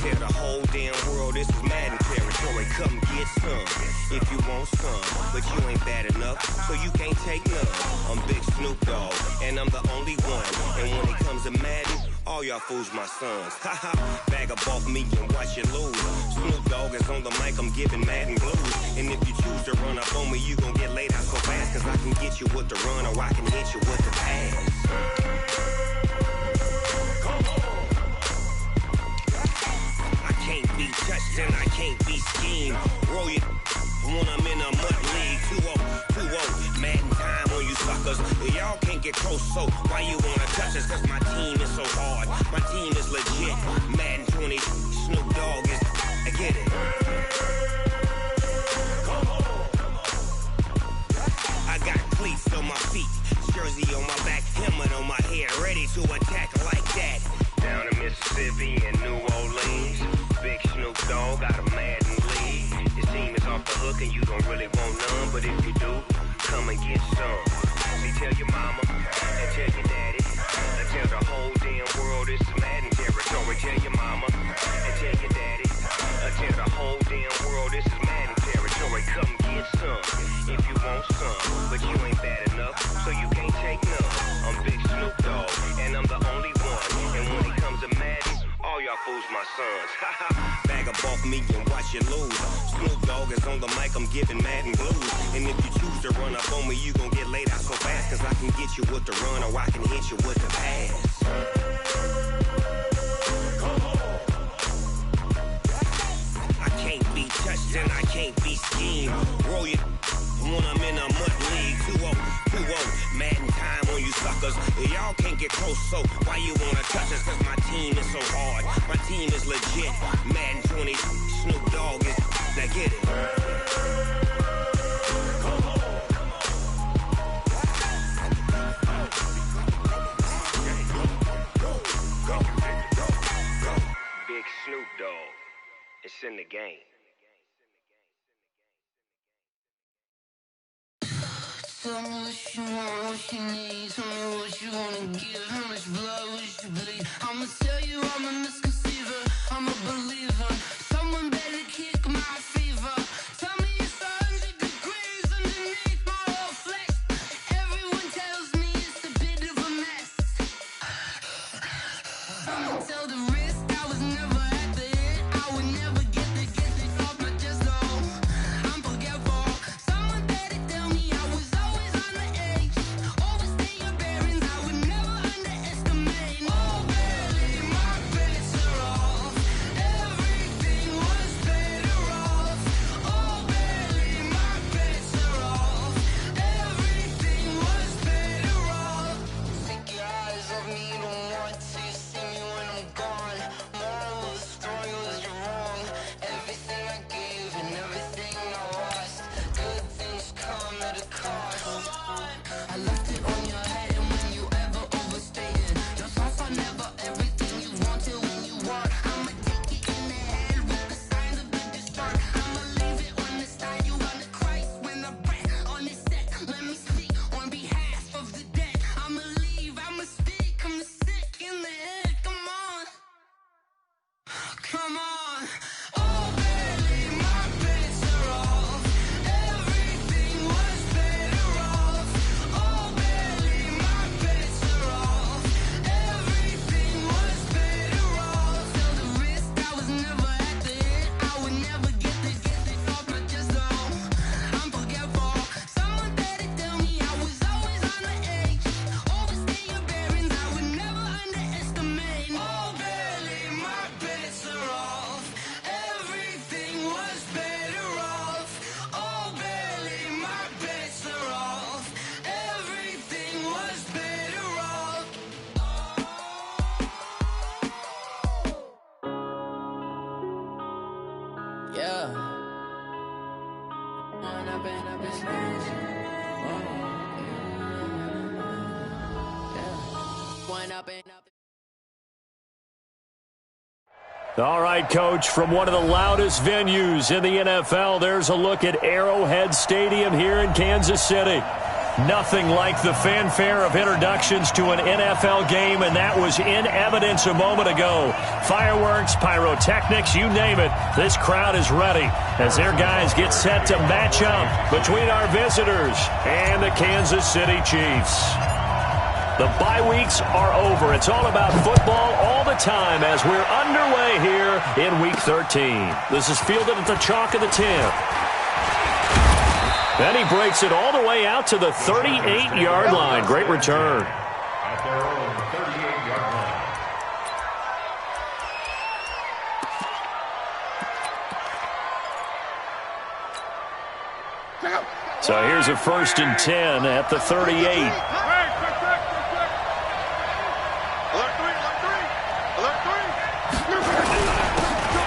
Tell the whole damn world this is Madden territory. Come get some if you want some, but you ain't bad enough, so you can't take none. I'm Big Snoop Dogg, and I'm the only one. And when it comes to Madden, all y'all fools my sons. Haha, bag up off me and watch you lose. Snoop Dogg is on the mic, I'm giving Madden blues. And if you choose to run up on me, you gon' get laid out so fast, cause I can get you with the run or I can hit you with the pass. I can't be touched and I can't be schemed. Roll you when I'm in a mud league. 2-0, Madden time on you suckers. Y'all can't get close, so why you wanna touch us? Cause my team is so hard, my team is legit. Madden 20, Snoop Dogg is, I get it. I got cleats on my feet, jersey on my back, helmet on my head, ready to attack like that. Down in Mississippi and New Orleans, Big Snoop Dogg got a Madden lead. Your team is off the hook and you don't really want none, but if you do, come and get some. See, tell your mama and tell your daddy, and tell the whole damn world this is Madden territory. Tell your mama and tell your daddy, and tell the whole damn world this is Madden territory. Come get some if you want some, but you ain't bad enough, so you can't take none. I'm Big Snoop Dogg, and I'm the only one. And when it comes to Madden, all y'all fools my sons. Bag up off me and watch you lose. Snoop Dogg is on the mic, I'm giving Madden blues. And if you choose to run up on me, you gon' get laid out so fast, cause I can get you with the run or I can hit you with the pass. I can't be touched and I can't be schemed. Roll you when I'm in a mud league. 2-0, Madden time on you suckers. Y'all can't get close, so why you wanna touch us? Cause my team is so hard, my team is legit. Madden 20, Snoop Dogg is, now get it. Big Snoop Dogg, it's in the game. Tell me what you want, what you need. Tell me what you wanna give. How much blood would you bleed? I'ma tell you I'm a misconceiver, I'm a believer. Someone better kick my fever. Tell me it's 100 degrees underneath my whole flesh. Everyone tells me it's a bit of a mess. I'ma tell the risk I was never at the end. I would never get it off my chest though. I'm forgetful. Someone better tell me I was always on the edge. Overstay your bearings, I would never underestimate. Oh barely, my bets are off. Everything was better off. Oh barely, my bets are off. Everything was better off. Take your eyes off me, don't want to see me when I'm gone. Moral of the story was you're wrong. Everything I gave and everything I lost. Good things come at a cost. I left it on your head, and when you ever overstay it, your thoughts are never everything you wanted when you want. I'ma take it in the head with the signs of the distort. I'ma leave it on the side. You on the Christ when I breath on this set. Let me speak on behalf of the dead. I'ma leave, I'ma speak. I'm sick in the head. Come on, come on. Oh, barely, my bets are off. Everything was better off. Oh, barely, my bets are off. Everything was better off. Tell the risk I was never at the end. I would never get it off my chest though. I'm forgetful. Someone better tell me I was always on the edge. Overstay your bearings, I would never underestimate. Oh, barely, my bets are off. Everything was better off. Oh, barely, my bets are off. Everything was better off. Yeah. All right, Coach, from one of the loudest venues in the NFL, there's a look at Arrowhead Stadium here in Kansas City. Nothing like the fanfare of introductions to an NFL game, and that was in evidence a moment ago. Fireworks, pyrotechnics, you name it. This crowd is ready as their guys get set to match up between our visitors and the Kansas City Chiefs. The bye weeks are over. It's all about football all the time as we're underway here in Week 13. This is fielded at the chalk of the 10. Then he breaks it all the way out to the 38-yard line. Great return. So here's a 1st and 10 at the 38.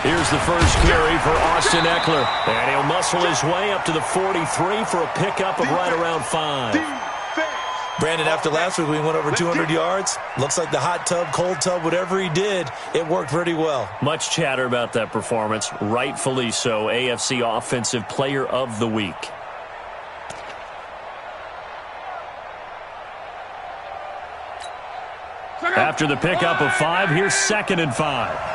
Here's the first carry for Austin Eckler. And he'll muscle his way up to the 43 for a pickup of right around 5. Brandon, after last week we went over 200 yards. Looks like the hot tub, cold tub, whatever he did, it worked pretty well. Much chatter about that performance. Rightfully so. AFC Offensive Player of the Week. After the pickup of 5, here's 2nd and 5.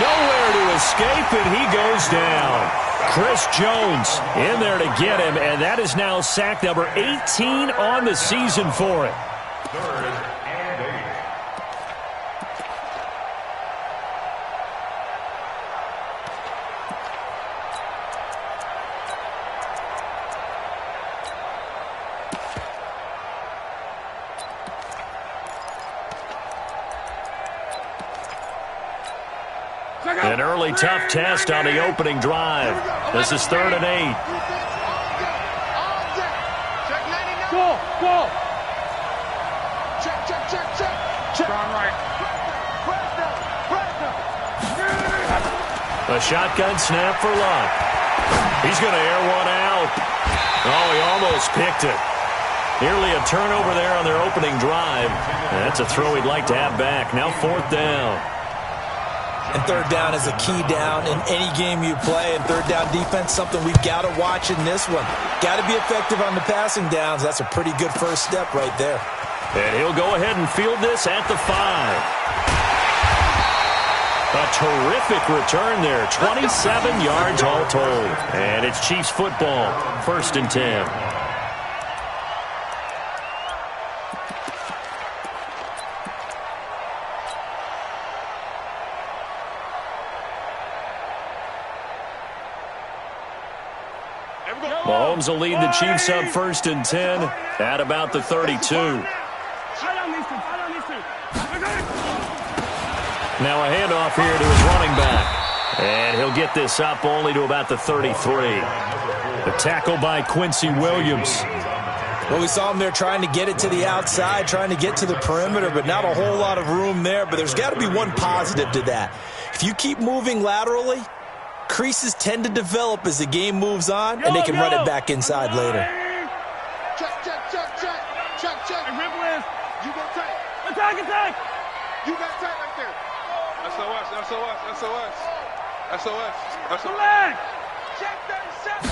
Nowhere to escape, and he goes down. Chris Jones in there to get him, and that is now sack number 18 on the season for him. 3rd and 8. An early tough test on the opening drive. This is 3rd and 8. Go. Check. Right. A shotgun snap for Luck. He's going to air one out. Oh, he almost picked it. Nearly a turnover there on their opening drive. That's a throw he'd like to have back. Now 4th down. And 3rd down is a key down in any game you play. And 3rd down defense, something we've got to watch in this one. Got to be effective on the passing downs. That's a pretty good first step right there. And he'll go ahead and field this at the 5. A terrific return there. 27 yards all told. And it's Chiefs football. 1st and 10. Mahomes will lead the Chiefs up 1st and 10 at about the 32. Now a handoff here to his running back. And he'll get this up only to about the 33. The tackle by Quincy Williams. Well, we saw him there trying to get it to the outside, trying to get to the perimeter, but not a whole lot of room there. But there's got to be one positive to that. If you keep moving laterally, creases tend to develop as the game moves on, and they can run it back inside later. Check. You go tight. Attack. You got tight right there. SOS. Check 37.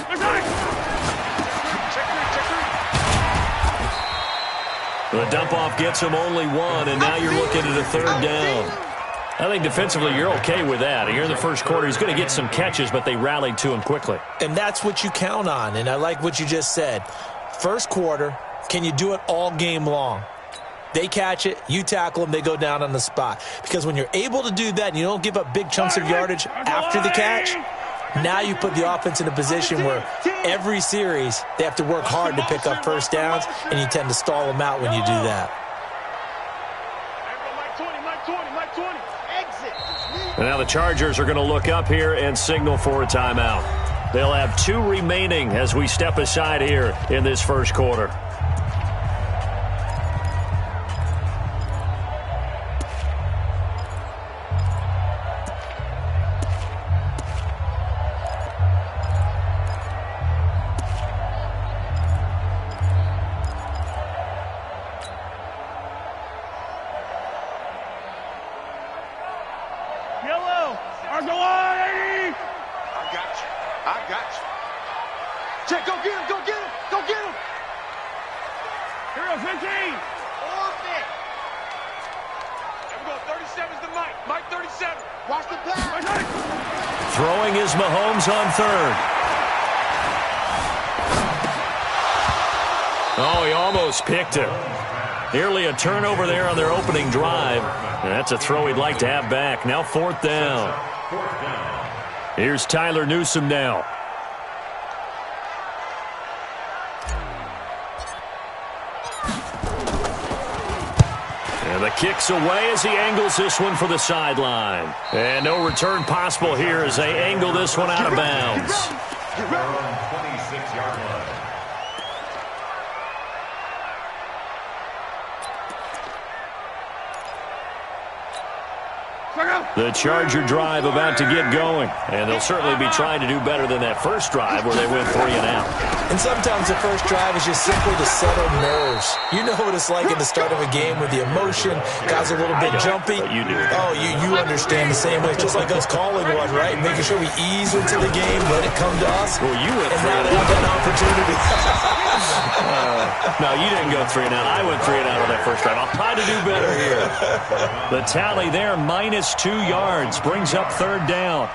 The dump-off gets him only 1, and now you're looking at a 3rd down. I think defensively you're okay with that. Here in the first quarter, he's going to get some catches, but they rallied to him quickly. And that's what you count on, and I like what you just said. First quarter, can you do it all game long? They catch it, you tackle them, they go down on the spot. Because when you're able to do that and you don't give up big chunks of yardage after the catch, now you put the offense in a position where every series they have to work hard to pick up first downs, and you tend to stall them out when you do that. And now the Chargers are going to look up here and signal for a timeout. They'll have 2 remaining as we step aside here in this first quarter. I got you. Check, go get him, go get him, go get him. Here we go, 15. Orbit. There we go, 37's the Mike. Mike 37. Watch the pass. Throwing is Mahomes on third. Oh, he almost picked it. Nearly a turnover there on their opening drive. And that's a throw he'd like to have back. Now 4th down. Here's Tyler Newsome now. And the kick's away as he angles this one for the sideline. And no return possible here as they angle this one out of bounds. 26-yard line. The Charger drive about to get going. And they'll certainly be trying to do better than that first drive where they went 3 and out. And sometimes the first drive is just simply to settle nerves. You know what it's like at the start of a game with the emotion. Guys are a little bit jumpy. But you do. Oh, you understand the same way. Just like us calling one, right? Making sure we ease into the game, let it come to us. Well, you went and 3 now and they out. have an opportunity. No, you didn't go 3 and out. I went 3 and out on that first drive. I'll try to do better here. The tally there, -2 yards, brings up 3rd down.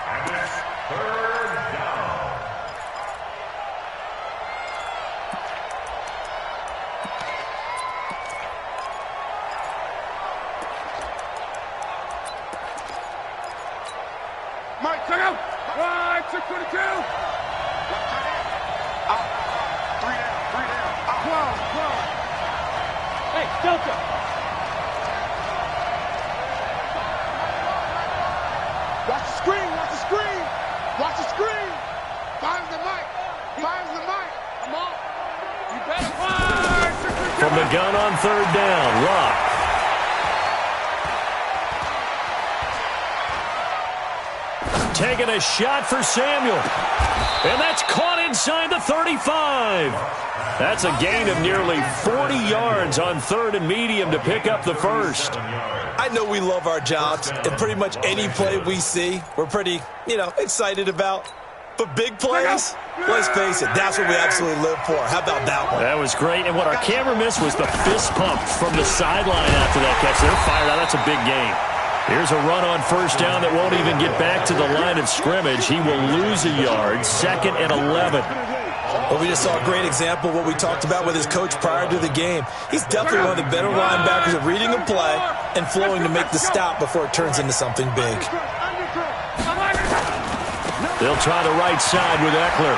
Mike, check out. Right, 622. Out. 3 down. Out. 12. Hey, Delta. Watch the screen. Watch the screen. Finds the mic. Come on. You better fire. From the gun on 3rd down, Luck. Taking a shot for Samuel. And that's caught inside the 35. That's a gain of nearly 40 yards on 3rd and medium to pick up the first. I know we love our jobs, and pretty much any play we see, we're pretty, excited about. But big plays, let's face it, that's what we absolutely live for. How about that one? That was great. And what our camera missed was the fist pump from the sideline after that catch. They're fired out. That's a big gain. Here's a run on 1st down that won't even get back to the line of scrimmage. He will lose a yard. 2nd and 11. Well, we just saw a great example of what we talked about with his coach prior to the game. He's definitely one of the better linebackers at reading a play and flowing to make the stop before it turns into something big. They'll try the right side with Eckler.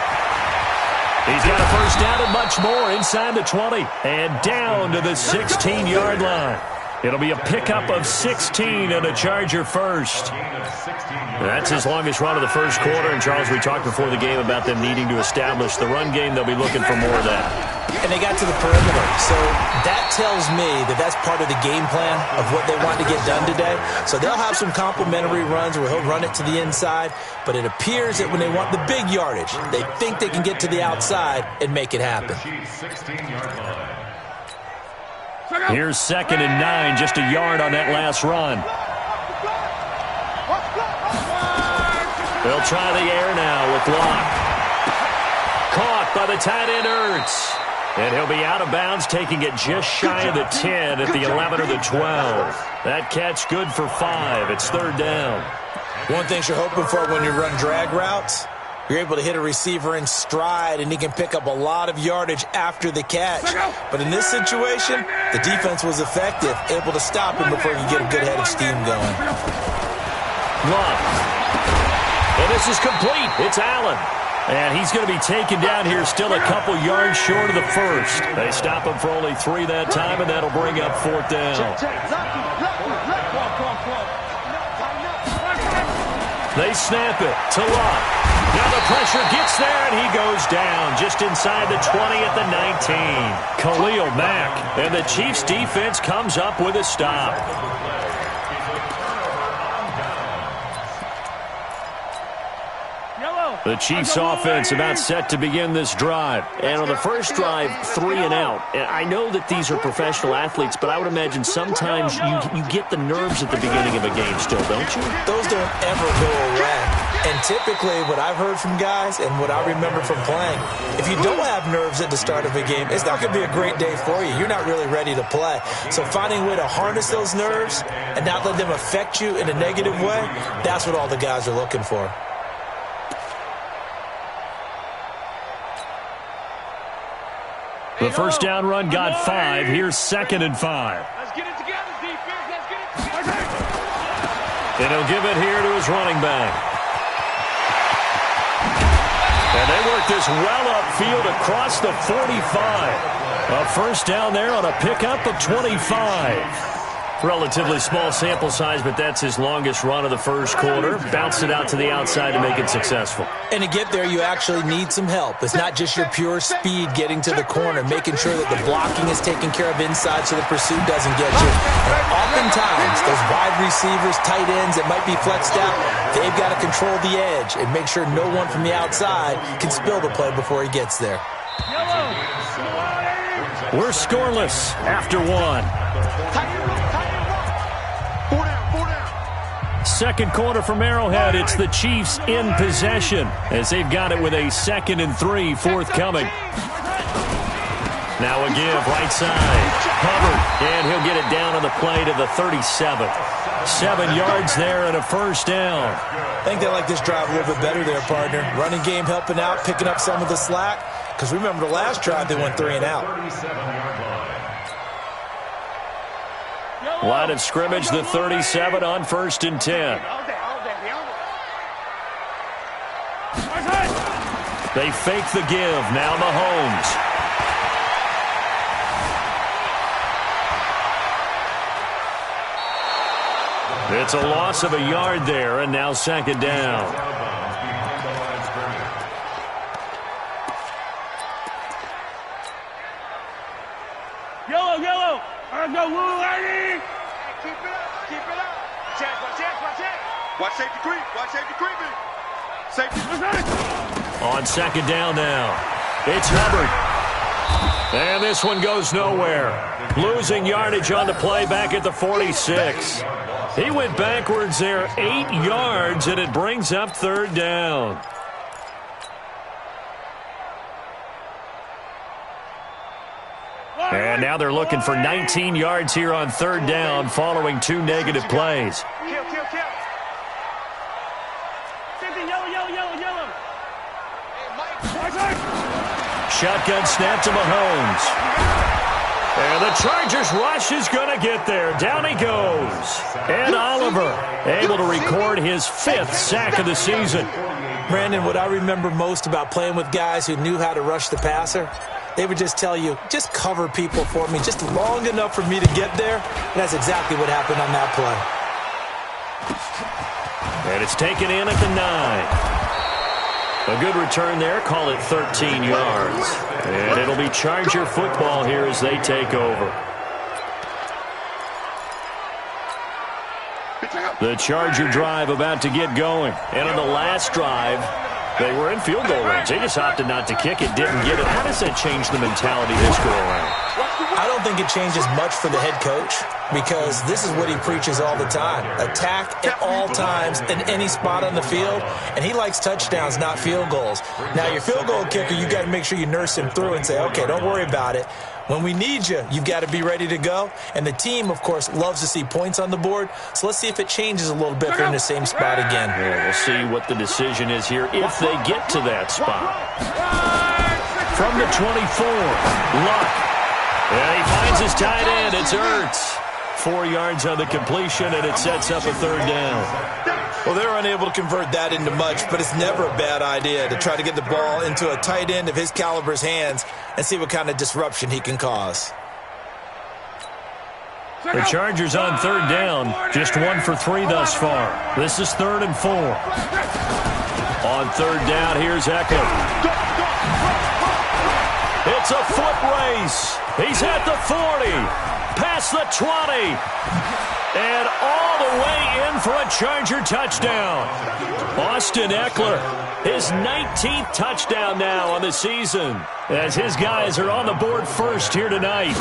He's got a first down and much more inside the 20 and down to the 16-yard line. It'll be a pickup of 16 and a Charger first. That's his longest run of the first quarter. And, Charles, we talked before the game about them needing to establish the run game. They'll be looking for more of that. And they got to the perimeter. So that tells me that that's part of the game plan of what they want to get done today. So they'll have some complimentary runs where he'll run it to the inside. But it appears that when they want the big yardage, they think they can get to the outside and make it happen. Here's 2nd and 9, just a yard on that last run. They'll try the air now with Locke. Caught by the tight end Ertz. And he'll be out of bounds, taking it just shy of the 10 at the 11 or the 12. That catch good for 5. It's 3rd down. One thing you're hoping for when you run drag routes, you're able to hit a receiver in stride, and he can pick up a lot of yardage after the catch. But in this situation, the defense was effective, able to stop him before he could get a good head of steam going. Love. And this is complete. It's Allen. And he's going to be taken down here still a couple yards short of the first. They stop him for only 3 that time, and that'll bring up 4th down. They snap it to Locke. Now the pressure gets there, and he goes down just inside the 20 at the 19. Khalil Mack. And the Chiefs' defense comes up with a stop. The Chiefs' offense about set to begin this drive. And on the first drive, 3 and out. And I know that these are professional athletes, but I would imagine sometimes you get the nerves at the beginning of a game still, don't you? Those don't ever go away. And typically what I've heard from guys and what I remember from playing, if you don't have nerves at the start of a game, it's not going to be a great day for you. You're not really ready to play. So finding a way to harness those nerves and not let them affect you in a negative way, that's what all the guys are looking for. The first down run got 5. Here's 2nd and 5. Let's get it together, defense. Let's get it together. And he'll give it here to his running back. And they work this well upfield across the 45. A first down there on a pickup of 25. Relatively small sample size, but that's his longest run of the first quarter. Bounced it out to the outside to make it successful. And to get there, you actually need some help. It's not just your pure speed getting to the corner, making sure that the blocking is taken care of inside so the pursuit doesn't get you. And oftentimes, those wide receivers, tight ends that might be flexed out, they've got to control the edge and make sure no one from the outside can spill the play before he gets there. We're scoreless after 1. Second quarter from Arrowhead. It's the Chiefs in possession as they've got it with a 2nd and 3 forthcoming. Now a give right side. Hubbard, and he'll get it down on the play to the 37. 7 yards there and a first down. I think they like this drive a little bit better there, partner. Running game helping out, picking up some of the slack. Because remember the last drive, they went 3 and out. Line of scrimmage, the 37 on 1st and 10. They fake the give. Now Mahomes. It's a loss of a yard there, and now 2nd down. Yellow. Let's go, Woo, lady. Keep it up. Watch safety creeping. Safety. On 2nd down now. It's Hubbard. And this one goes nowhere. Losing yardage on the play back at the 46. He went backwards there 8 yards, and it brings up 3rd down. And now they're looking for 19 yards here on 3rd down following 2 negative plays. Kill. Yellow. Shotgun snap to Mahomes. And the Chargers rush is going to get there. Down he goes. Ed Oliver able to record his 5th sack of the season. Brandon, what I remember most about playing with guys who knew how to rush the passer, they would just tell you, just cover people for me, just long enough for me to get there. And that's exactly what happened on that play. And it's taken in at the 9. A good return there, call it 13 yards. And it'll be Charger football here as they take over. The Charger drive about to get going. And on the last drive, they were in field goal range. They just opted not to kick it, didn't get it. How does that change the mentality this go around? I don't think it changes much for the head coach because this is what he preaches all the time. Attack at all times in any spot on the field, and he likes touchdowns, not field goals. Now, your field goal kicker, you got to make sure you nurse him through and say, okay, don't worry about it. When we need you, you've got to be ready to go. And the team, of course, loves to see points on the board. So let's see if it changes a little bit if they're in the same spot again. Yeah, we'll see what the decision is here if they get to that spot. From the 24, Luck. And he finds his tight end. It's Ertz. 4 yards on the completion, and it sets up a 3rd down. Well, they're unable to convert that into much, but it's never a bad idea to try to get the ball into a tight end of his caliber's hands and see what kind of disruption he can cause. The Chargers on 3rd down, just 1 for 3 thus far. This is 3rd and 4. On 3rd down, here's Eckler. It's a foot race. He's at the 40, past the 20, and all the way in for a Charger touchdown. Austin Eckler, his 19th touchdown now on the season, as his guys are on the board first here tonight.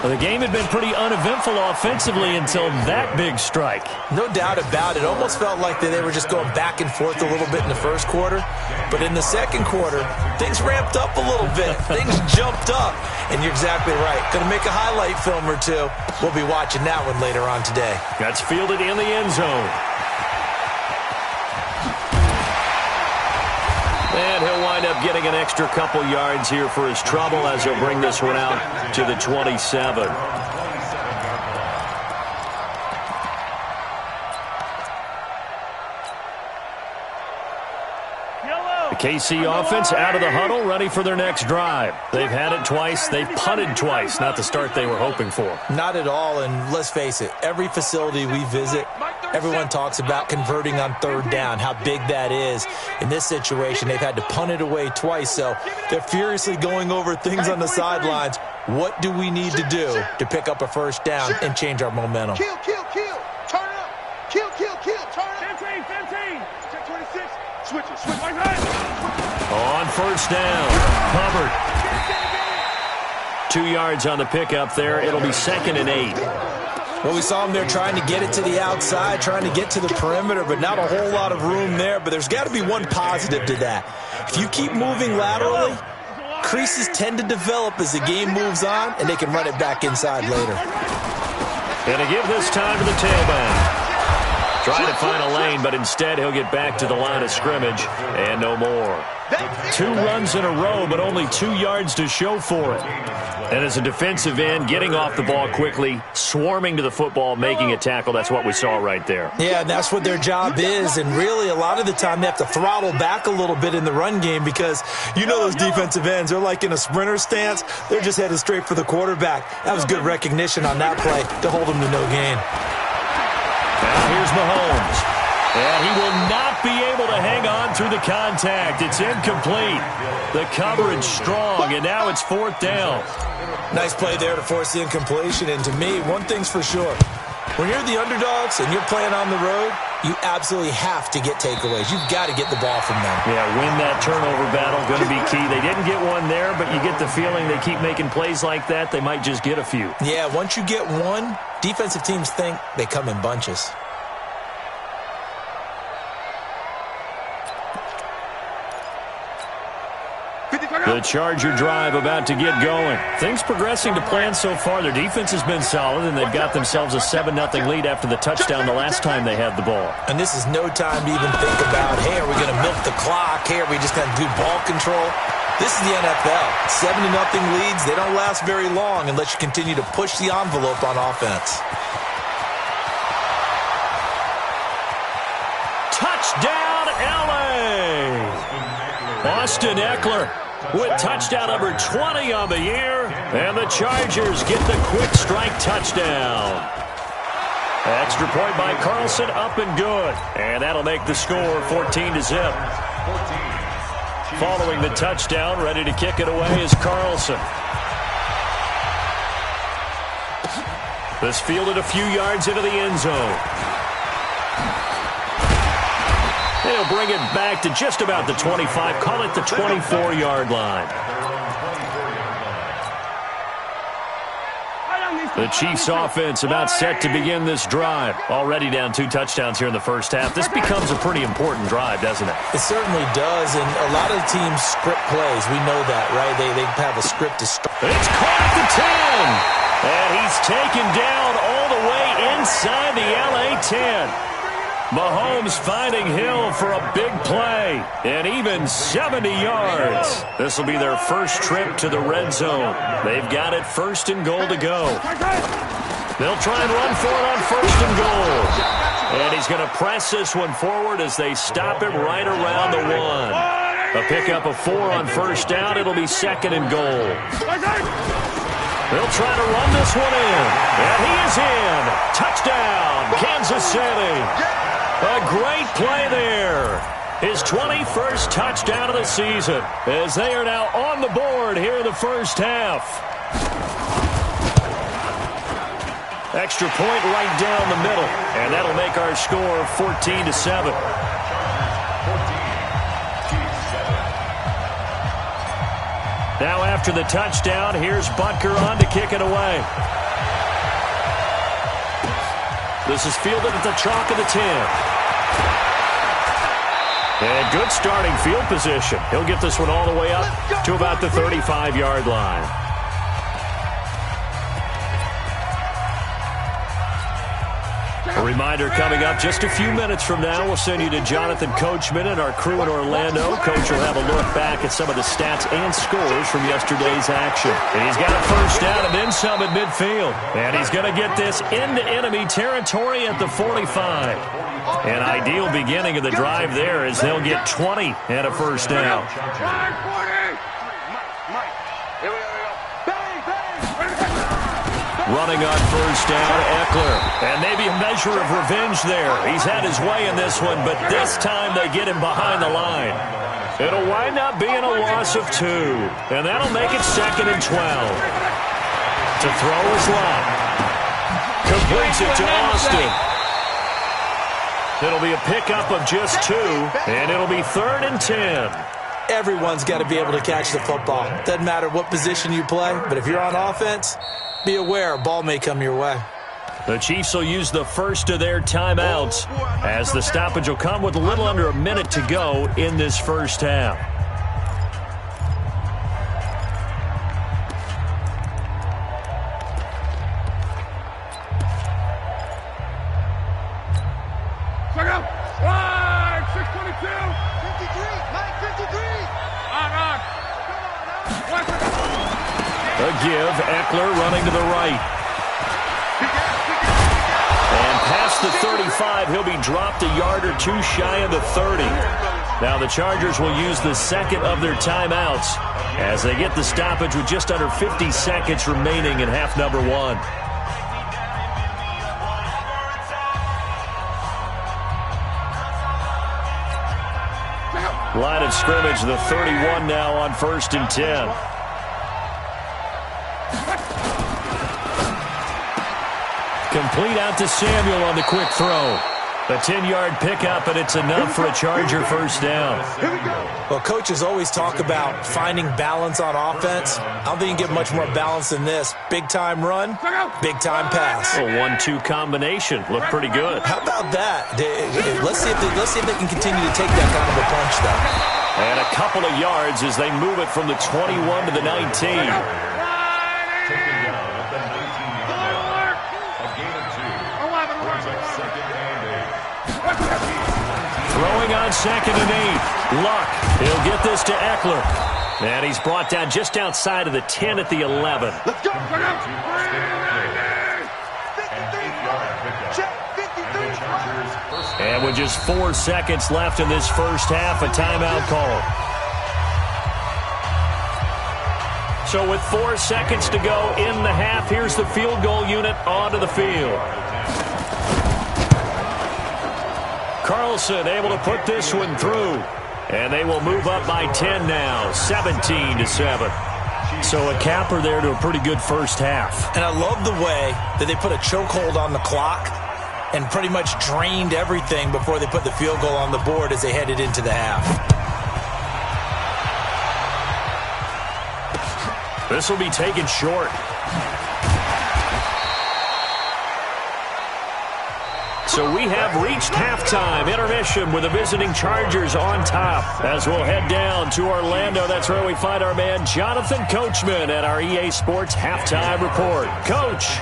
Well, the game had been pretty uneventful offensively until that big strike. No doubt about it. Almost felt like they were just going back and forth a little bit in the first quarter. But in the second quarter, things ramped up a little bit. Things jumped up. And you're exactly right. Going to make a highlight film or two. We'll be watching that one later on today. That's fielded in the end zone. And he'll wind up getting an extra couple yards here for his trouble as he'll bring this one out to the 27. The KC offense out of the huddle, ready for their next drive. They've had it twice. They've punted twice. Not the start they were hoping for. Not at all, and let's face it, every facility we visit, everyone talks about converting on third down, how big that is. In this situation, they've had to punt it away twice, so they're furiously going over things on the sidelines. What do we need to do to pick up a first down and change our momentum? Kill. Turn it up. Kill. Turn it up. 15. Check 26. Switch it. On first down, Hubbard. 2 yards on the pickup there. It'll be 2nd and 8. Well, we saw him there trying to get it to the outside, trying to get to the perimeter, but not a whole lot of room there. But there's got to be one positive to that. If you keep moving laterally, creases tend to develop as the game moves on, and they can run it back inside later. Going to give this time to the tailback. Trying to find a lane, but instead he'll get back to the line of scrimmage and no more. 2 runs in a row, but only 2 yards to show for it. And as a defensive end, getting off the ball quickly, swarming to the football, making a tackle, that's what we saw right there. Yeah, and that's what their job is. And really, a lot of the time, they have to throttle back a little bit in the run game because you know those defensive ends, they're like in a sprinter stance. They're just headed straight for the quarterback. That was good recognition on that play to hold them to no gain. Now here's Mahomes. And he will not be able to hang on through the contact. It's incomplete. The coverage strong, and now it's 4th down. Nice play there to force the incompletion. And to me, one thing's for sure. When you're the underdogs and you're playing on the road, you absolutely have to get takeaways. You've got to get the ball from them. Yeah, win that turnover battle, going to be key. They didn't get one there, but you get the feeling they keep making plays like that, they might just get a few. Yeah, once you get one, defensive teams think they come in bunches. The Charger drive about to get going. Things progressing to plan so far. Their defense has been solid, and they've got themselves a 7-0 lead after the touchdown the last time they had the ball. And this is no time to even think about, hey, are we going to milk the clock? Hey, are we just going to do ball control? This is the NFL. 7-0 leads, they don't last very long unless you continue to push the envelope on offense. Touchdown, L.A. Austin Eckler with touchdown number 20 on the year, and the Chargers get the quick strike touchdown. Extra point by Carlson, up and good, and that'll make the score 14-0. Following the touchdown, ready to kick it away is Carlson. This fielded a few yards into the end zone. They'll bring it back to just about the 25, call it the 24-yard line. The Chiefs offense about set to begin this drive. Already down 2 touchdowns here in the first half. This becomes a pretty important drive, doesn't it? It certainly does, and a lot of teams script plays. We know that, right? They have a script to start. It's caught at the 10, and he's taken down all the way inside the LA 10. Mahomes finding Hill for a big play, and even 70 yards. This will be their first trip to the red zone. They've got it 1st and goal to go. They'll try and run for it on 1st and goal. And he's going to press this one forward as they stop him right around the 1. A pickup of 4 on 1st down. It'll be 2nd and goal. They'll try to run this one in. And he is in. Touchdown, Kansas City. A great play there. His 21st touchdown of the season as they are now on the board here in the first half. Extra point right down the middle, and that'll make our score 14-7. Now after the touchdown, here's Butker on to kick it away. This is fielded at the chalk of the 10. And good starting field position. He'll get this one all the way up to about the 35-yard line. A reminder coming up just a few minutes from now. We'll send you to Jonathan Coachman and our crew in Orlando. Coach will have a look back at some of the stats and scores from yesterday's action. And he's got a first down and then some at midfield. And he's going to get this into enemy territory at the 45. An ideal beginning of the drive there as they'll get 20 and a first down. Running on first down, Eckler. And maybe a measure of revenge there. He's had his way in this one, but this time they get him behind the line. It'll wind up being a loss of 2. And that'll make it 2nd and 12. To throw is Lott. Completes it to Austin. It'll be a pickup of just 2, and it'll be 3rd and 10. Everyone's got to be able to catch the football. Doesn't matter what position you play, but if you're on offense, be aware a ball may come your way. The Chiefs will use the first of their timeouts as the stoppage will come with a little under a minute to go in this first half. Check out. Right, 622. 53. Mike, 53. On. A give, Eckler running to the right. And past the 35, he'll be dropped a yard or 2 shy of the 30. Now the Chargers will use the second of their timeouts as they get the stoppage with just under 50 seconds remaining in half number 1. Line of scrimmage, the 31 now on 1st and 10. Complete out to Samuel on the quick throw. A 10-yard pickup, and it's enough for a Charger first down. Well, coaches always talk about finding balance on offense. I don't think you can get much more balance than this. Big-time run, big-time pass. A 1-2 combination. Looked pretty good. How about that? Let's see if they can continue to take that kind of a punch, though. And a couple of yards as they move it from the 21 to the 19. Throwing on 2nd and 8. Luck. He'll get this to Eckler. And he's brought down just outside of the 10 at the 11. Let's go. And with just 4 seconds left in this first half, a timeout call. So with 4 seconds to go in the half, here's the field goal unit onto the field. Carlson able to put this one through. And they will move up by 10 now, 17-7. So a capper there to a pretty good first half. And I love the way that they put a chokehold on the clock and pretty much drained everything before they put the field goal on the board as they headed into the half. This will be taken short. So we have reached halftime. Intermission with the visiting Chargers on top. As we'll head down to Orlando, that's where we find our man Jonathan Coachman at our EA Sports Halftime Report. Coach.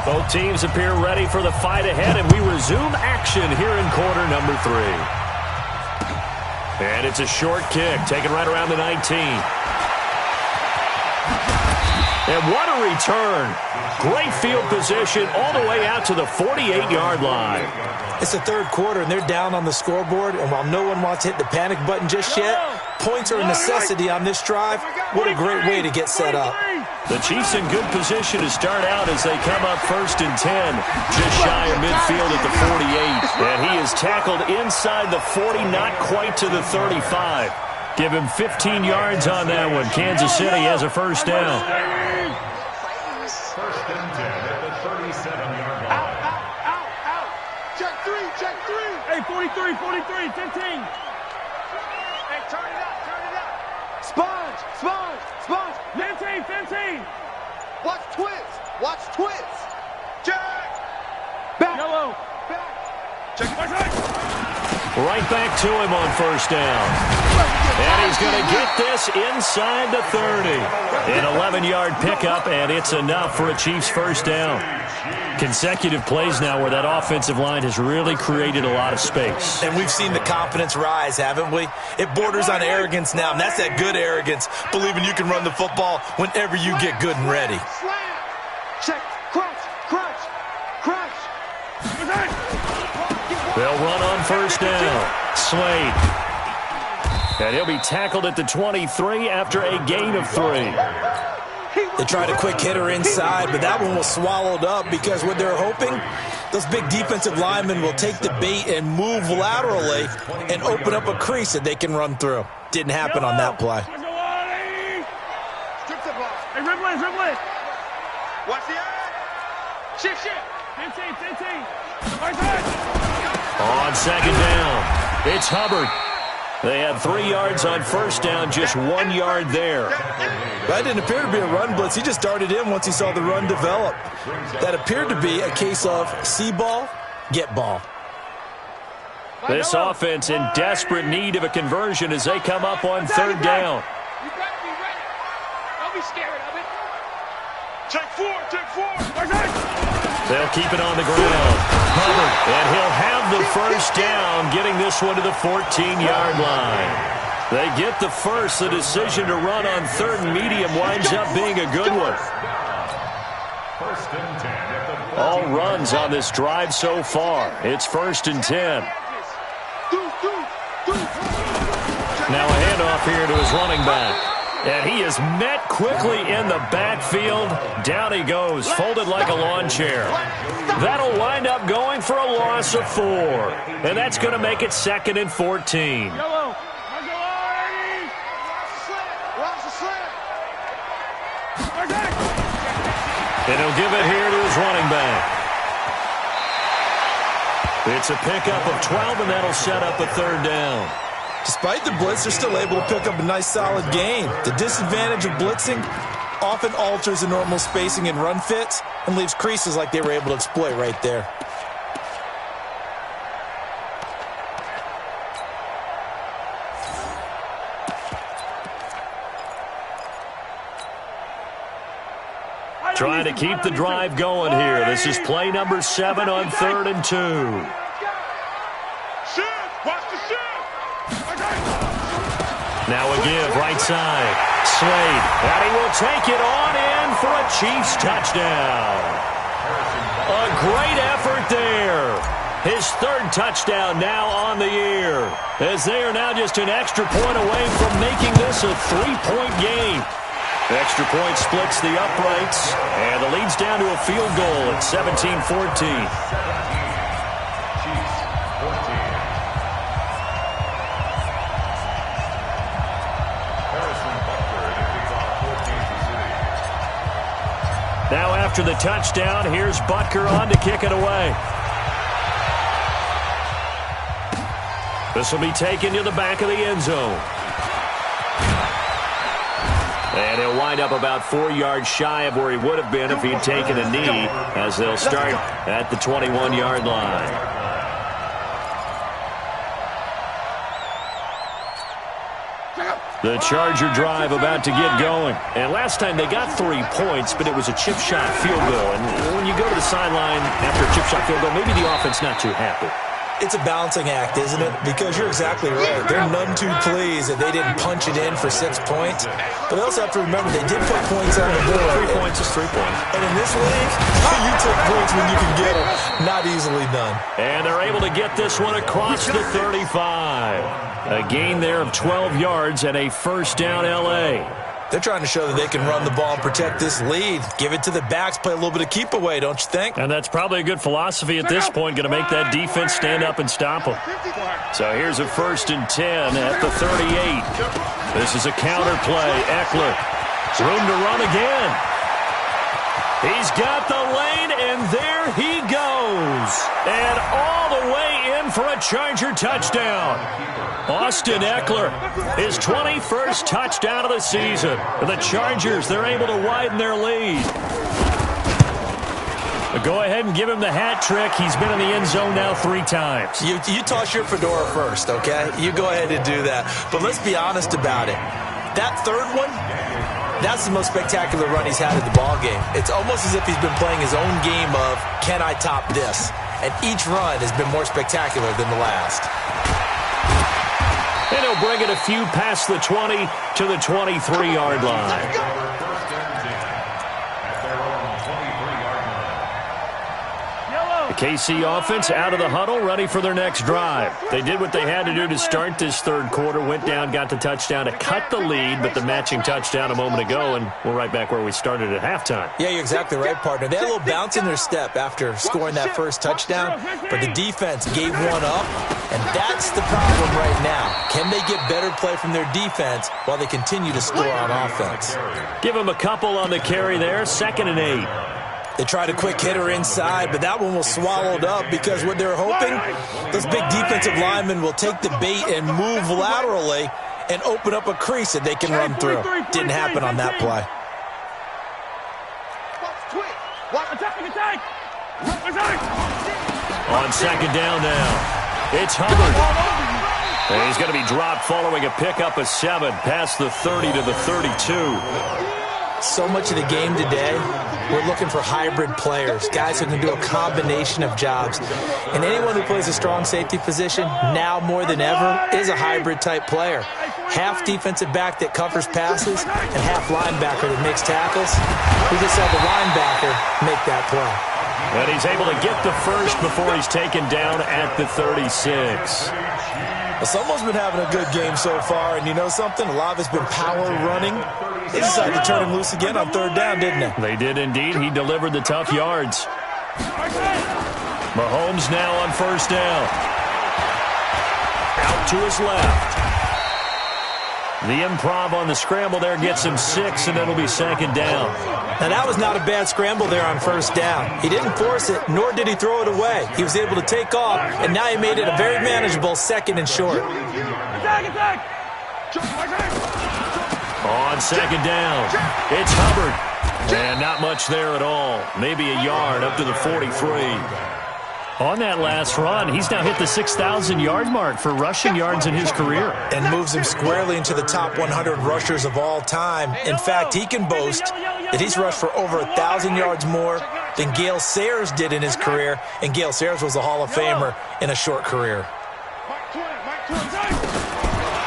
Both teams appear ready for the fight ahead, and we resume action here in quarter number 3. And it's a short kick, taken right around the 19. And what a return. Great field position all the way out to the 48-yard line. It's the third quarter, and they're down on the scoreboard. And while no one wants to hit the panic button just yet, points are a necessity on this drive. What a great way to get set up. The Chiefs in good position to start out as they come up 1st and 10, just shy of midfield at the 48. And he is tackled inside the 40, not quite to the 35. Give him 15 yards on that one. Kansas City has a first down. 1st and 10 at the 37-yard line. Out. Check 3. Hey, 43, 15. Hey, turn it up. Sponge. 15. Watch twist. Back. Yellow. Back. Check it. Right back to him on first down. And he's going to get this inside the 30. An 11-yard pickup, and it's enough for a Chiefs first down. Consecutive plays now where that offensive line has really created a lot of space. And we've seen the confidence rise, haven't we? It borders on arrogance now, and that's that good arrogance, believing you can run the football whenever you get good and ready. Slam. Check. Crouch. Crouch. Crouch. They'll run on first down. Slade. And he'll be tackled at the 23 after a gain of 3. They tried a quick hitter inside, but that one was swallowed up because what they're hoping, those big defensive linemen will take the bait and move laterally and open up a crease that they can run through. Didn't happen on that play. Hey, Ridley. Watch the eye. Shift. 15. On second down, it's Hubbard. They had 3 yards on first down, just 1 yard there. That didn't appear to be a run blitz. He just darted in once he saw the run develop. That appeared to be a case of see ball, get ball. This offense in desperate need of a conversion as they come up on third down. You better be ready. Don't be scared of it. Take four. They'll keep it on the ground. Hubbard, and he'll have the first down, getting this one to the 14-yard line. They get the first. The decision to run on third and medium winds up being a good one. First and 10 at the 14. All runs on this drive so far. It's first and 10. Now a handoff here to his running back. And he is met quickly in the backfield. Down he goes, folded like a lawn chair. That'll wind up going for a loss of 4. And that's going to make it second and 14. Yellow. And he'll give it here to his running back. It's a pickup of 12, and that'll set up a third down. Despite the blitz, they're still able to pick up a nice, solid gain. The disadvantage of blitzing often alters the normal spacing and run fits and leaves creases like they were able to exploit right there. Trying to keep the drive going here. This is play number 7 on 3rd and 2. Now a give, right side. Slade, and he will take it on in for a Chiefs touchdown. A great effort there. His 3rd touchdown now on the year, as they are now just an extra point away from making this a 3-point game. Extra point splits the uprights, and the lead's down to a field goal at 17-14. Now after the touchdown, here's Butker on to kick it away. This will be taken to the back of the end zone. And he'll wind up about 4 yards shy of where he would have been if he'd taken a knee, as they'll start at the 21-yard line. The Charger drive about to get going. And last time they got 3 points, but it was a chip shot field goal. And when you go to the sideline after a chip shot field goal, maybe the offense not too happy. It's a balancing act, isn't it? Because you're exactly right. They're none too pleased that they didn't punch it in for 6 points. But they also have to remember they did put points on the board. 3 points is 3 points. And in this league, you take points when you can get them. Not easily done. And they're able to get this one across the 35. A gain there of 12 yards and a first down L.A. They're trying to show that they can run the ball and protect this lead. Give it to the backs, play a little bit of keep away, don't you think? And that's probably a good philosophy at this point, going to make that defense stand up and stop them. So here's a first and 10 at the 38. This is a counter play. Eckler, room to run again. He's got the lane, and there he goes. And all the way in for a Charger touchdown. Austin Eckler, his 21st touchdown of the season. The Chargers, they're able to widen their lead. A Go ahead and give him the hat trick. He's been in the end zone now 3 times. You toss your fedora first, okay? You go ahead and do that. But let's be honest about it. That third one, that's the most spectacular run he's had in the ballgame. It's almost as if he's been playing his own game of, can I top this? And each run has been more spectacular than the last. And he'll bring it a few past the 20 to the 23-yard line. The KC offense out of the huddle, ready for their next drive. They did what they had to do to start this third quarter, went down, got the touchdown to cut the lead, but the matching touchdown a moment ago, and we're right back where we started at halftime. Yeah, you're exactly right, partner. They had a little bounce in their step after scoring that first touchdown, but the defense gave one up, and that's the problem right now. Can they get better play from their defense while they continue to score on offense? Give them a couple on the carry there, 2nd and 8. They tried a quick hitter inside, but that one was swallowed up because what they're hoping, those big defensive linemen will take the bait and move laterally and open up a crease that they can run through. Didn't happen on that play. On 2nd down now, it's Hubbard. And he's going to be dropped following a pickup of 7 past the 30 to the 32. So much of the game today, we're looking for hybrid players, guys who can do a combination of jobs. And anyone who plays a strong safety position, now more than ever, is a hybrid-type player. Half defensive back that covers passes and half linebacker that makes tackles. We just saw the linebacker make that play. And he's able to get the first before he's taken down at the 36. Well, someone's been having a good game so far, and you know something? A lot of it's been power running. They decided to turn him loose again on 3rd down, didn't they? They did indeed. He delivered the tough yards. Mahomes now on 1st down. Out to his left. The improv on the scramble there gets him 6, and it'll be 2nd down. Now, that was not a bad scramble there on 1st down. He didn't force it, nor did he throw it away. He was able to take off, and now he made it a very manageable 2nd and short. On 2nd down, it's Hubbard. And not much there at all. Maybe a yard up to the 43. On that last run, he's now hit the 6,000-yard mark for rushing yards in his career. And moves him squarely into the top 100 rushers of all time. In fact, he can boast that he's rushed for over 1,000 yards more than Gale Sayers did in his career. And Gale Sayers was a Hall of Famer in a short career.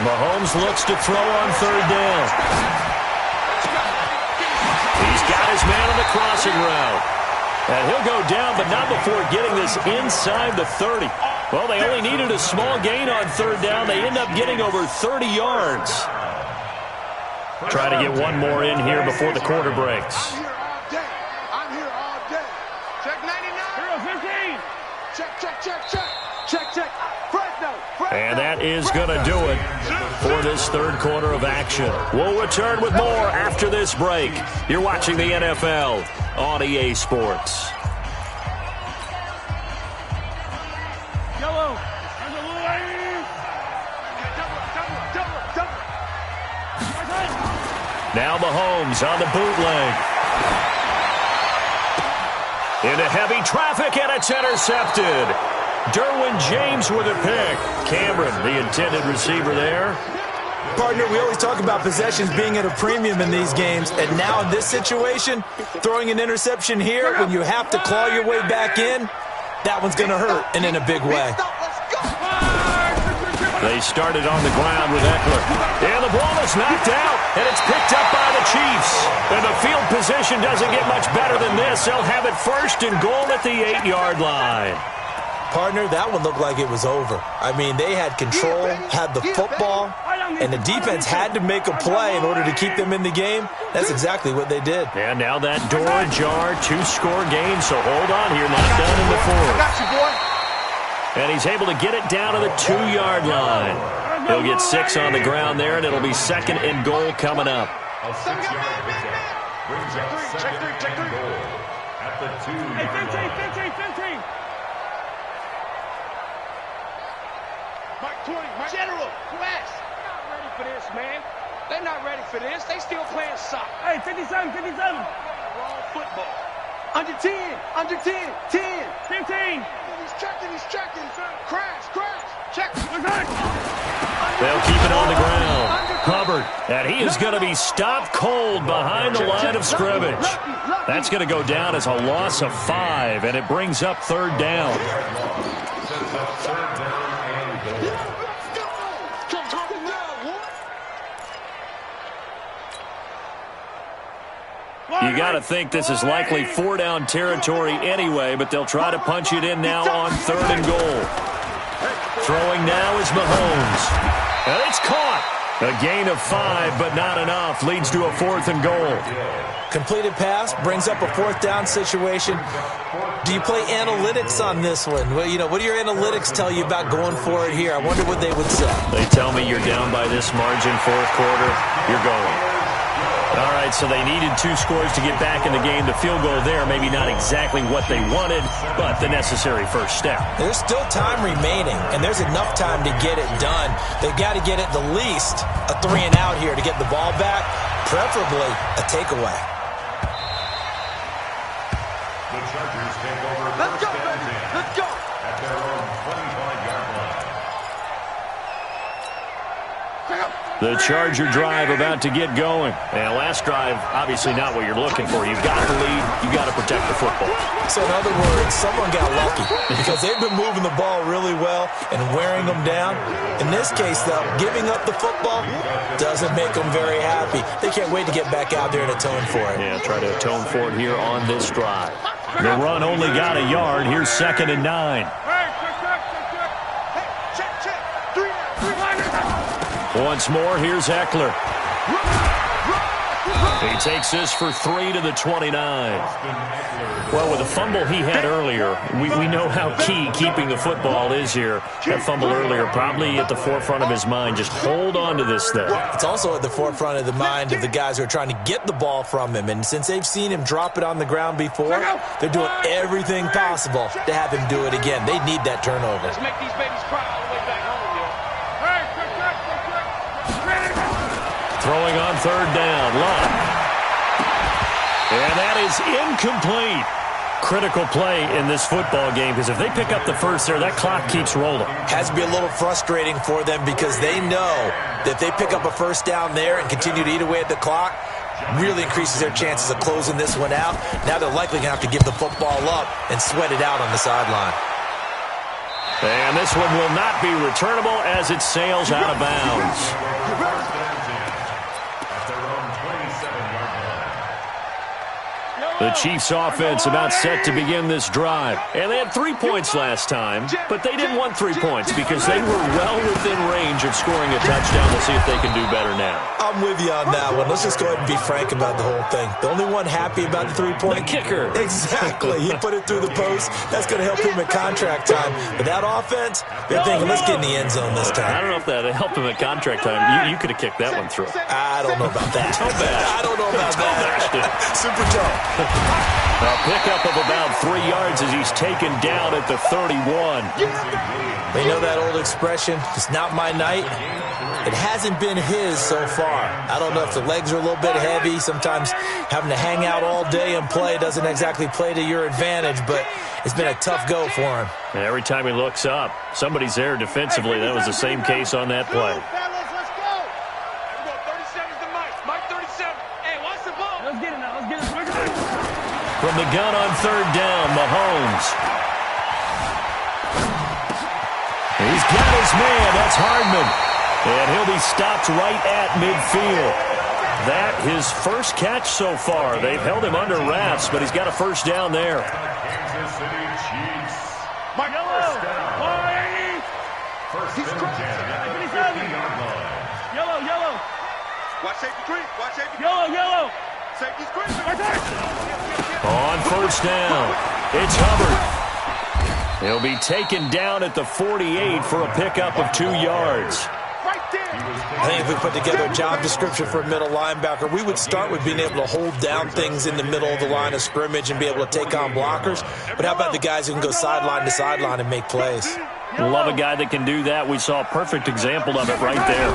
Mahomes looks to throw on 3rd down. He's got his man on the crossing route. And he'll go down, but not before getting this inside the 30. Well, they only needed a small gain on 3rd down. They end up getting over 30 yards. Try to get one more in here before the quarter breaks. I'm here all day. Check 99. 15. Check. Fresno. And that is going to do it for this 3rd quarter of action. We'll return with more after this break. You're watching the NFL on EA Sports. Yellow. Now Mahomes on the bootleg. Into heavy traffic, and it's intercepted. Derwin James with a pick. Cameron, the intended receiver there. Partner, we always talk about possessions being at a premium in these games, and now in this situation, throwing an interception here when you have to claw your way back in, that one's going to hurt, and in a big way. They started on the ground with Eckler. And the ball is knocked out, and it's picked up by the Chiefs. And the field position doesn't get much better than this. They'll have it 1st and goal at the 8-yard line. Partner, that one looked like it was over. I mean, they had control, had the football, and the defense had to make a play in order to keep them in the game. That's exactly what they did. And now that door ajar, 2-score game, so hold on here, not done in the 4th. And he's able to get it down to the 2-yard line. He'll get 6 on the ground there, and it'll be 2nd and goal coming up. A 6-yard pickup brings up 2nd and goal at the 2-yard line. 15. Mike 20. General, West. Not ready for this, man. They're not ready for this. They still playing soccer. Hey, 57. Wrong football. Under 10. Under 10. 10. 15. He's checking. Crash. Check. They'll keep it on the ground. Hubbard, and he is going to be stopped cold behind the line of scrimmage. That's going to go down as a loss of 5, and it brings up 3rd down. You got to think this is likely 4-down territory anyway, but they'll try to punch it in now on 3rd and goal. Throwing now is Mahomes. And it's caught. A gain of 5, but not enough. Leads to a 4th and goal. Completed pass brings up a 4th down situation. Do you play analytics on this one? Well, what do your analytics tell you about going for it here? I wonder what they would say. They tell me you're down by this margin, 4th quarter, you're going. All right, so they needed 2 scores to get back in the game. The field goal there, maybe not exactly what they wanted, but the necessary first step. There's still time remaining, and there's enough time to get it done. They've got to get at the least a 3 and out here to get the ball back, preferably a takeaway. The Chargers take over. Let's go, baby. Let's go. At their own 25-yard line. The Charger drive about to get going. And last drive, obviously not what you're looking for. You've got the lead. You've got to protect the football. So in other words, someone got lucky because they've been moving the ball really well and wearing them down. In this case, though, giving up the football doesn't make them very happy. They can't wait to get back out there and atone for it. Yeah, try to atone for it here on this drive. The run only got a yard. Here's 2nd and 9. Once more, here's Eckler. He takes this for 3 to the 29. Well, with the fumble he had earlier, we know how key keeping the football is here. That fumble earlier probably at the forefront of his mind. Just hold on to this thing. It's also at the forefront of the mind of the guys who are trying to get the ball from him. And since they've seen him drop it on the ground before, they're doing everything possible to have him do it again. They need that turnover. Let's make these babies cry all the way back home, yo. Throwing on 3rd down. Love. And that is incomplete. Critical play in this football game because if they pick up the first there, that clock keeps rolling. Has to be a little frustrating for them because they know that if they pick up a first down there and continue to eat away at the clock, really increases their chances of closing this one out. Now they're likely going to have to give the football up and sweat it out on the sideline. And this one will not be returnable as it sails out of bounds. The Chiefs offense about set to begin this drive. And they had 3 points last time, but they didn't want 3 points because they were well within range of scoring a touchdown. We'll see if they can do better now. I'm with you on that one. Let's just go ahead and be frank about the whole thing. The only one happy about the 3-point? The kicker. Exactly. He put it through the post. That's going to help him at contract time. But that offense, they're thinking, let's get in the end zone this time. I don't know if that helped him at contract time. You could have kicked that one through. I don't know about that. I don't know about that. Super tough. A pickup of about 3 yards as he's taken down at the 31. They know that old expression, it's not my night. It hasn't been his so far. I don't know if the legs are a little bit heavy. Sometimes having to hang out all day and play doesn't exactly play to your advantage, but it's been a tough go for him. And every time he looks up, somebody's there defensively. That was the same case on that play. From the gun on 3rd down, Mahomes. He's got his man. That's Hardman. And he'll be stopped right at midfield. That his first catch so far. They've held him under wraps, but he's got a first down there. Kansas City Chiefs. Mike Yellow. First and 10 at the 50-yard line. Yellow. Watch safety creep. Yellow. Safety's creep. On first down, it's Hubbard. He'll be taken down at the 48 for a pickup of 2 yards. I think if we put together a job description for a middle linebacker, we would start with being able to hold down things in the middle of the line of scrimmage and be able to take on blockers. But how about the guys who can go sideline to sideline and make plays? Love a guy that can do that. We saw a perfect example of it right there.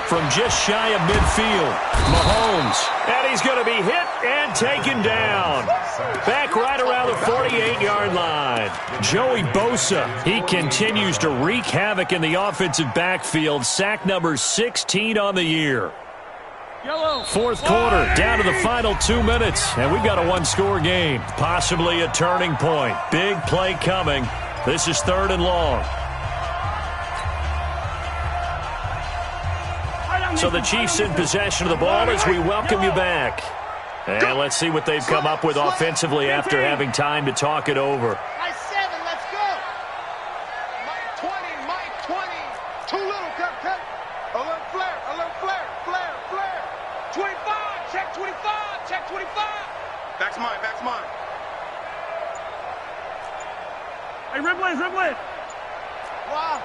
From just shy of midfield, Mahomes. And he's going to be hit And taken down. Back right around the 48-yard line. Joey Bosa, he continues to wreak havoc in the offensive backfield. Sack number 16 on the year. Fourth quarter, down to the final 2 minutes, and we've got a one-score game. Possibly a turning point. Big play coming. This is 3rd and long. So the Chiefs in possession of the ball as we welcome you back. And let's see what they've come up with offensively after having time to talk it over. Mike 7, let's go. Mike 20, Mike 20. Too little, cut. Alert flare. 25, check 25. Back's mine. Hey, rib blade. Wow,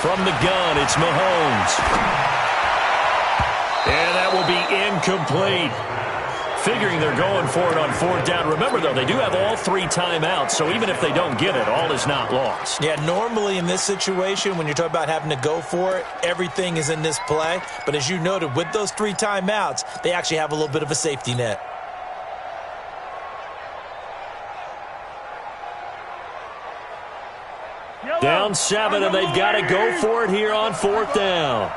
From the gun, it's Mahomes. And that will be incomplete. Figuring they're going for it on 4th down. Remember, though, they do have all 3 timeouts, so even if they don't get it, all is not lost. Yeah, normally in this situation, when you're talking about having to go for it, everything is in this play. But as you noted, with those 3 timeouts, they actually have a little bit of a safety net. Down 7, and they've got to go for it here on 4th down.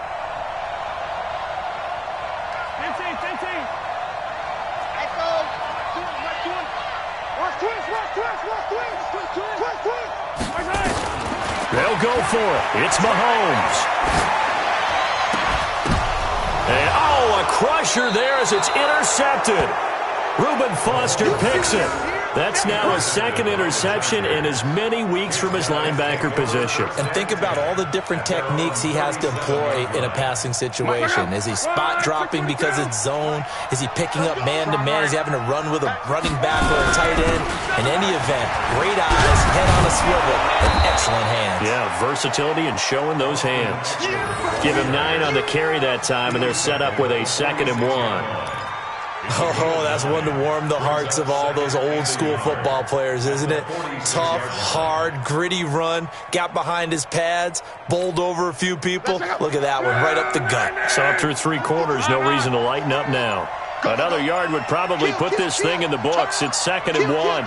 They'll go for it. It's Mahomes. And, a crusher there as it's intercepted. Reuben Foster picks it. That's now his 2nd interception in as many weeks from his linebacker position. And think about all the different techniques he has to employ in a passing situation. Is he spot dropping because it's zone? Is he picking up man-to-man? Is he having to run with a running back or a tight end? In any event, great eyes, head on a swivel, and excellent hands. Yeah, versatility and showing those hands. Give him 9 on the carry that time, and they're set up with a 2nd and 1. Oh, that's one to warm the hearts of all those old-school football players, isn't it? Tough, hard, gritty run, got behind his pads, bowled over a few people. Look at that one, right up the gut. Saw through 3 quarters, no reason to lighten up now. Another yard would probably put this thing in the books. It's 2nd and 1.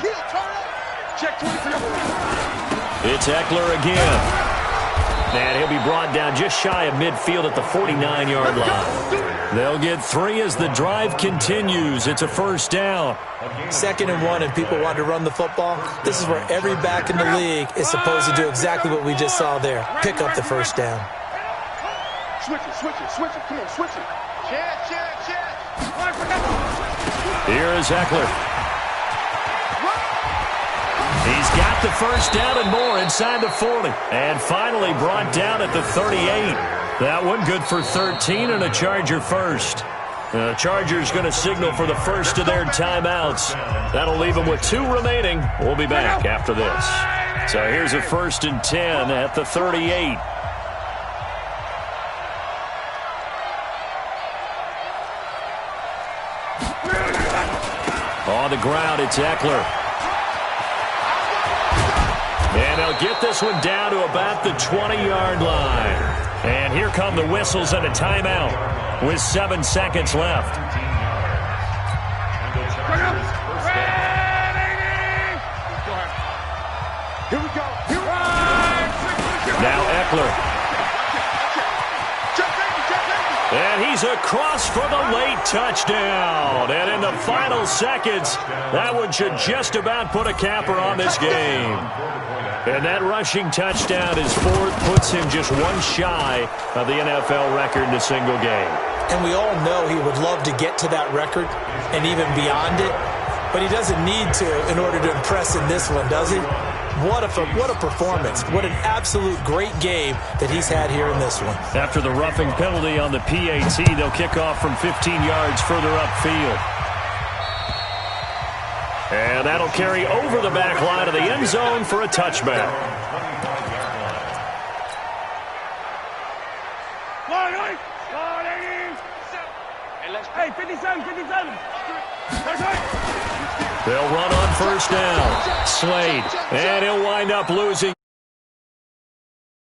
It's Eckler again. And he'll be brought down just shy of midfield at the 49-yard line. They'll get 3 as the drive continues. It's a 1st down. 2nd and 1, and people want to run the football. This is where every back in the league is supposed to do exactly what we just saw there. Pick up the 1st down. Switch it. Come on, switch it. Chance. Here is Eckler. He's got the 1st down and more inside the 40. And finally brought down at the 38. That one good for 13 and a Charger first. The Chargers going to signal for the first of their timeouts. That'll leave them with 2 remaining. We'll be back after this. So here's a 1st and 10 at the 38. On the ground, it's Eckler. And they'll get this one down to about the 20-yard line. And here come the whistles and a timeout with 7 seconds left. Here we go. Now Eckler. And he's across for the late touchdown. And in the final seconds, that one should just about put a capper on this game. And that rushing touchdown, his 4th, puts him just 1 shy of the NFL record in a single game. And we all know he would love to get to that record and even beyond it, but he doesn't need to in order to impress in this one, does he? What a performance. What an absolute great game that he's had here in this one. After the roughing penalty on the PAT, they'll kick off from 15 yards further upfield. And that'll carry over the back line of the end zone for a touchback. Hey, 57. They'll run on 1st down. Slade. And he'll wind up losing